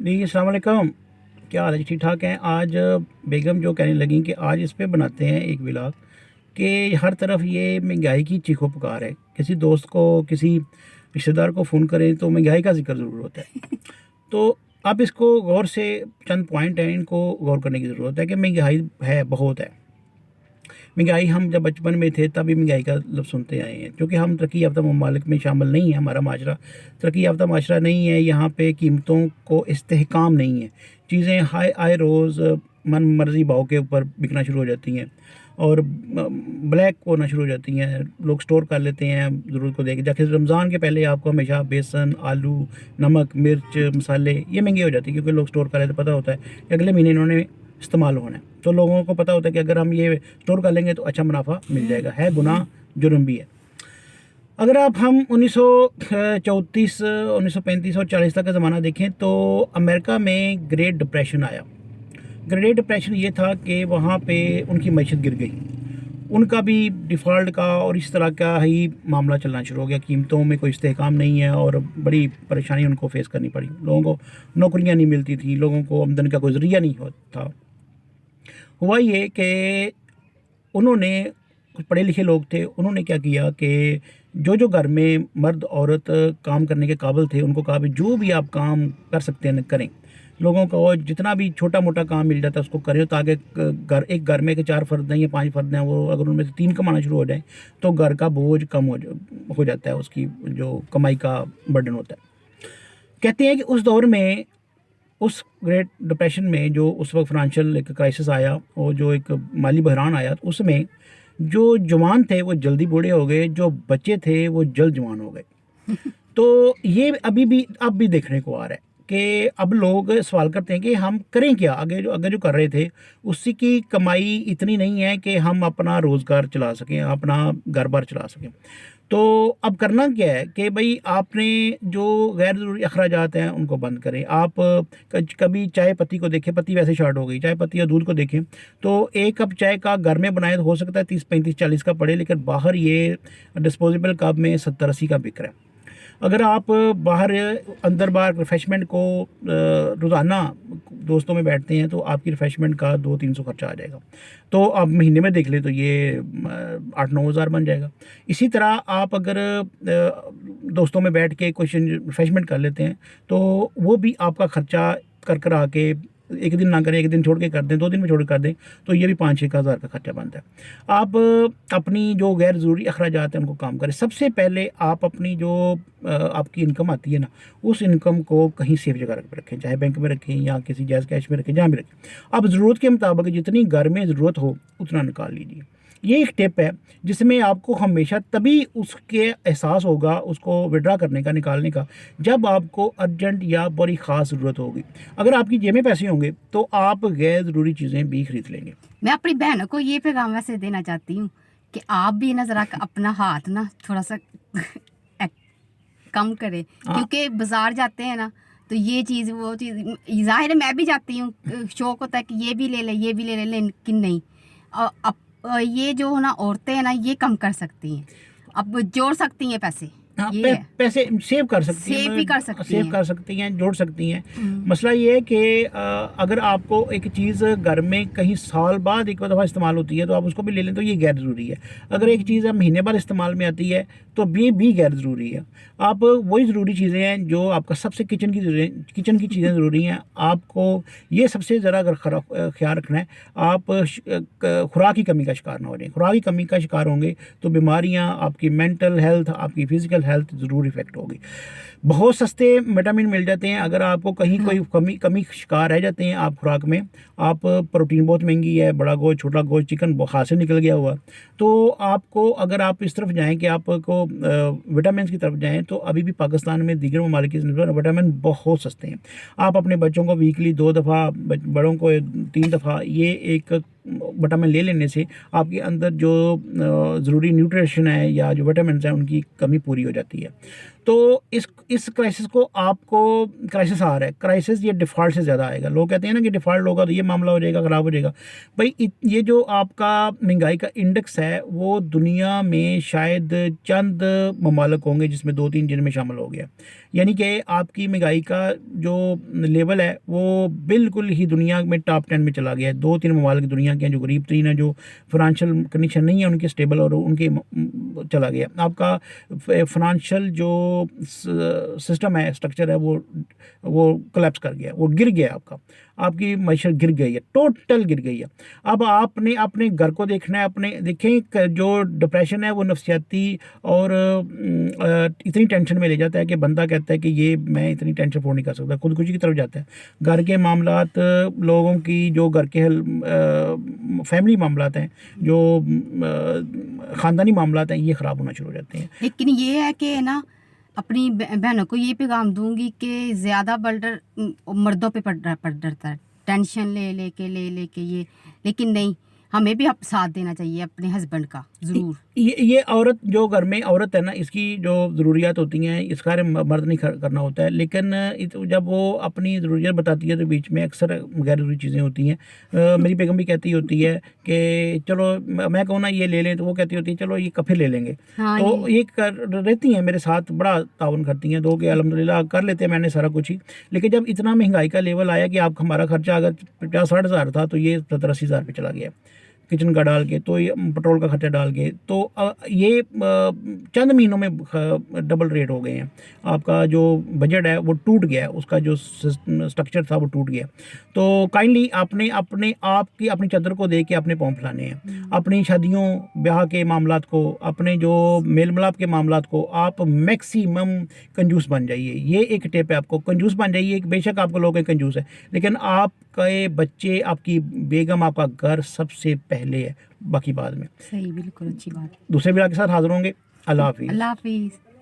جی السلام علیکم، کیا حال ہے؟ ٹھیک ٹھاک ہیں؟ آج بیگم جو کہنے لگیں کہ آج اس پہ بناتے ہیں ایک ولاگ کہ ہر طرف یہ مہنگائی کی چیخو پکار ہے. کسی دوست کو کسی رشتہ دار کو فون کریں تو مہنگائی کا ذکر ضرور ہوتا ہے. تو اب اس کو غور سے چند پوائنٹ ہیں، ان کو غور کرنے کی ضرورت ہے کہ مہنگائی ہے، بہت ہے. مہنگائی ہم جب بچپن میں تھے تبھی مہنگائی کا لفظ سنتے آئے ہیں، کیونکہ ہم ترقی یافتہ ممالک میں شامل نہیں ہیں. ہمارا معاشرہ ترقی یافتہ معاشرہ نہیں ہے. یہاں پہ قیمتوں کو استحکام نہیں ہے. چیزیں آئے روز من مرضی بھاؤ کے اوپر بکنا شروع ہو جاتی ہیں اور بلیک ہونا شروع ہو جاتی ہیں. لوگ سٹور کر لیتے ہیں ضرورت کو دیکھ. جیسے رمضان کے پہلے آپ کو ہمیشہ بیسن، آلو، نمک، مرچ، مسالے یہ مہنگے ہو جاتے ہیں، کیونکہ لوگ سٹور کر لیتے. پتہ ہوتا ہے کہ اگلے مہینے انہوں نے استعمال ہونا ہے، تو لوگوں کو پتہ ہوتا ہے کہ اگر ہم یہ اسٹور کر لیں گے تو اچھا منافع مل جائے گا. ہے گناہ، جرم بھی ہے. اگر آپ ہم 1934 1935 اور 40 تک کا زمانہ دیکھیں تو امریکہ میں گریٹ ڈپریشن آیا. گریٹ ڈپریشن یہ تھا کہ وہاں پہ ان کی معیشت گر گئی، ان کا بھی ڈیفالٹ کا اور اس طرح کا ہی معاملہ چلنا شروع ہو گیا. قیمتوں میں کوئی استحکام نہیں ہے اور بڑی پریشانی ان کو فیس کرنی پڑی. لوگوں کو نوکریاں نہیں ملتی تھیں، لوگوں کو آمدن کا کوئی ذریعہ نہیں ہوتا. ہوا یہ کہ انہوں نے، کچھ پڑھے لکھے لوگ تھے، انہوں نے کیا کیا کہ جو گھر میں مرد عورت کام کرنے کے قابل تھے ان کو کہا بھی جو بھی آپ کام کر سکتے ہیں کریں. لوگوں کو جتنا بھی چھوٹا موٹا کام مل جاتا ہے اس کو کریں، تاکہ ایک گھر میں کہ 4 فرد ہیں یا 5 فرد ہیں، وہ اگر ان میں سے 3 کمانا شروع ہو جائیں تو گھر کا بوجھ کم ہو جاتا ہے، اس کی جو کمائی کا برڈن ہوتا ہے. کہتے ہیں کہ اس دور میں، اس گریٹ ڈپریشن میں، جو اس وقت فائنینشیل ایک کرائسس آیا اور جو ایک مالی بحران آیا، اس میں جو جوان تھے وہ جلدی بوڑھے ہو گئے، جو بچے تھے وہ جلد جوان ہو گئے. تو یہ اب بھی دیکھنے کو آ رہا ہے کہ اب لوگ سوال کرتے ہیں کہ ہم کریں کیا. آگے جو کر رہے تھے اسی کی کمائی اتنی نہیں ہے کہ ہم اپنا روزگار چلا سکیں، اپنا گھر بار چلا سکیں. تو اب کرنا کیا ہے کہ بھئی آپ نے جو غیر ضروری اخراجات ہیں ان کو بند کریں. آپ کبھی چائے پتی کو دیکھیں، پتی ویسے شارٹ ہو گئی. چائے پتی یا دودھ کو دیکھیں تو ایک کپ چائے کا گھر میں بنائے تو ہو سکتا ہے 30 35 40 کا پڑے، لیکن باہر یہ ڈسپوزیبل کپ میں 70 80 کا بک رہا ہے. اگر آپ باہر اندر باہر ریفریشمنٹ کو روزانہ دوستوں میں بیٹھتے ہیں تو آپ کی ریفریشمنٹ کا 200-300 خرچہ آ جائے گا. تو آپ مہینے میں دیکھ لیں تو یہ 8-9 ہزار بن جائے گا. اسی طرح آپ اگر دوستوں میں بیٹھ کے کچھ ریفریشمنٹ کر لیتے ہیں تو وہ بھی آپ کا خرچہ کر آ کے ایک دن نہ کریں، ایک دن چھوڑ کے کر دیں، 2 دن میں چھوڑ کے کر دیں تو یہ بھی 5-6 ہزار کا خرچہ بنتا ہے. آپ اپنی جو غیر ضروری اخراجات ہیں ان کو کام کریں. سب سے پہلے آپ اپنی جو آپ کی انکم آتی ہے نا، اس انکم کو کہیں سیف جگہ رکھیں، چاہے بینک میں رکھیں یا کسی جائز کیش میں رکھیں، جہاں بھی رکھیں. آپ ضرورت کے مطابق جتنی گھر میں ضرورت ہو اتنا نکال لیجیے. یہ ایک ٹپ ہے جس میں آپ کو ہمیشہ تبھی اس کے احساس ہوگا اس کو وڈرا کرنے کا، نکالنے کا، جب آپ کو ارجنٹ یا بڑی خاص ضرورت ہوگی. اگر آپ کی جیب میں پیسے ہوں گے تو آپ غیر ضروری چیزیں بھی خرید لیں گے. میں اپنی بہنوں کو یہ پیغام ویسے دینا چاہتی ہوں کہ آپ بھی نا ذرا اپنا ہاتھ نا تھوڑا سا کم کرے، کیونکہ بازار جاتے ہیں نا تو یہ چیز وہ چیز، ظاہر ہے میں بھی جاتی ہوں، شوق ہوتا ہے کہ یہ بھی لے لیں یہ بھی لے لیں، لیکن نہیں. اب یہ جو نا عورتیں ہیں نا یہ کم کر سکتی ہیں، اب جوڑ سکتی ہیں پیسے، پیسے سیو کر سکتی ہیں، سیو کر سکتی ہیں، جوڑ سکتی ہیں. مسئلہ یہ ہے کہ اگر آپ کو ایک چیز گھر میں کہیں سال بعد ایک دفعہ استعمال ہوتی ہے تو آپ اس کو بھی لے لیں تو یہ غیر ضروری ہے. اگر ایک چیز مہینے بعد استعمال میں آتی ہے تو بھی غیر ضروری ہے. آپ وہی ضروری چیزیں ہیں جو آپ کا سب سے کچن کی چیزیں ضروری ہیں. آپ کو یہ سب سے ذرا اگر خیال رکھنا ہے، آپ خوراک کی کمی کا شکار نہ ہو جائیں. خوراک کی کمی کا شکار ہوں گے تو بیماریاں، آپ کی مینٹل ہیلتھ، آپ کی فزیکل ہیلتھ ضرور افیکٹ ہوگی. بہت سستے وٹامن مل جاتے ہیں. اگر آپ کو کہیں کوئی کمی شکار رہ جاتے ہیں آپ خوراک میں، آپ پروٹین بہت مہنگی ہے، بڑا گوشت، چھوٹا گوشت، چکن بخار سے نکل گیا ہوا، تو آپ کو، اگر آپ اس طرف جائیں کہ آپ کو وٹامنس کی طرف جائیں تو ابھی بھی پاکستان میں دیگر ممالک کی نسبت وٹامن بہت سستے ہیں. آپ اپنے بچوں کو ویکلی 2 دفعہ، بڑوں کو 3 دفعہ یہ ایک وٹامن لے لینے سے آپ کے اندر جو ضروری نیوٹریشن ہے یا جو وٹامنس ہیں ان کی کمی پوری ہو جاتی ہے. تو اس کرائسس کو آپ کو کرائسس آ رہا ہے، کرائسس یہ ڈیفالٹ سے زیادہ آئے گا. لوگ کہتے ہیں نا کہ ڈیفالٹ ہوگا تو یہ معاملہ ہو جائے گا، خراب ہو جائے گا. بھائی یہ جو آپ کا مہنگائی کا انڈیکس ہے وہ دنیا میں شاید چند ممالک ہوں گے جس میں 2-3 جن میں شامل ہو گیا. یعنی کہ آپ کی مہنگائی کا جو لیول ہے وہ بالکل ہی دنیا میں ٹاپ 10 میں چلا گیا ہے. 2-3 ممالک دنیا کے ہیں جو غریب ترین ہیں، جو فائنینشیل کنڈیشن نہیں ہے ان کی اسٹیبل، اور ان کے چلا گیا. آپ کا فائنینشیل جو سسٹم ہے، اسٹرکچر ہے، وہ کلیپس کر گیا، وہ گر گیا. آپ کی معیشت گر گئی ہے، ٹوٹل گر گئی ہے. اب آپ نے اپنے گھر کو دیکھنا ہے. دیکھیں جو ڈپریشن ہے وہ نفسیاتی اور اتنی ٹینشن میں لے جاتا ہے کہ بندہ کہتا ہے کہ یہ میں اتنی ٹینشن افورڈ نہیں کر سکتا، خودکشی کی طرف جاتا ہے. گھر کے معاملات، لوگوں کی جو گھر کے فیملی معاملات ہیں، جو خاندانی معاملات ہیں، یہ خراب ہونا شروع ہو جاتے ہیں. لیکن یہ ہے کہ نا اپنی بہنوں کو یہ پیغام دوں گی کہ زیادہ بلڈر مردوں پہ پڑتا ہے، ٹینشن لے کے یہ. لیکن نہیں، ہمیں بھی ساتھ دینا چاہیے اپنے ہسبینڈ کا ضرور. یہ عورت جو گھر میں عورت ہے نا، اس کی جو ضروریات ہوتی ہیں اس کا مرد نہیں کرنا ہوتا ہے. لیکن جب وہ اپنی ضروریات بتاتی ہے تو بیچ میں اکثر غیر ضروری چیزیں ہوتی ہیں. میری بیگم بھی کہتی ہوتی ہے کہ چلو میں کہوں نا یہ لے لیں، تو وہ کہتی ہوتی ہے چلو یہ کپھے لے لیں گے. تو یہ رہتی ہیں میرے ساتھ، بڑا تعاون کرتی ہیں. کہ الحمدللہ کر لیتے ہیں میں نے سارا کچھ ہی. لیکن جب اتنا مہنگائی کا لیول آیا کہ آپ ہمارا خرچہ اگر 50-60 ہزار تھا تو یہ 70-80 ہزار پہ چلا گیا کچن کا ڈال کے، تو یہ پٹرول کا خرچہ ڈال کے، تو یہ چند مہینوں میں ڈبل ریٹ ہو گئے ہیں. آپ کا جو بجٹ ہے وہ ٹوٹ گیا، اس کا جو اسٹرکچر تھا وہ ٹوٹ گیا. تو کائنڈلی آپ نے اپنی چادر کو دیکھ کے اپنے پاؤں پھیلانے ہیں. اپنی شادیوں بیاہ کے معاملات کو، اپنے جو میل ملاپ کے معاملات کو آپ میکسیمم کنجوس بن جائیے. یہ ایک ٹپ ہے، آپ کو کنجوس بن جائیے. بے شک آپ کو لوگ کنجوس ہے، لیکن آپ کے بچے، آپ کی بیگم، آپ کا گھر سب سے پہلے ہے، باقی بعد میں. صحیح، بالکل اچھی بات. دوسرے ویڈیو کے ساتھ حاضر ہوں گے. اللہ حافظ. اللہ حافظ.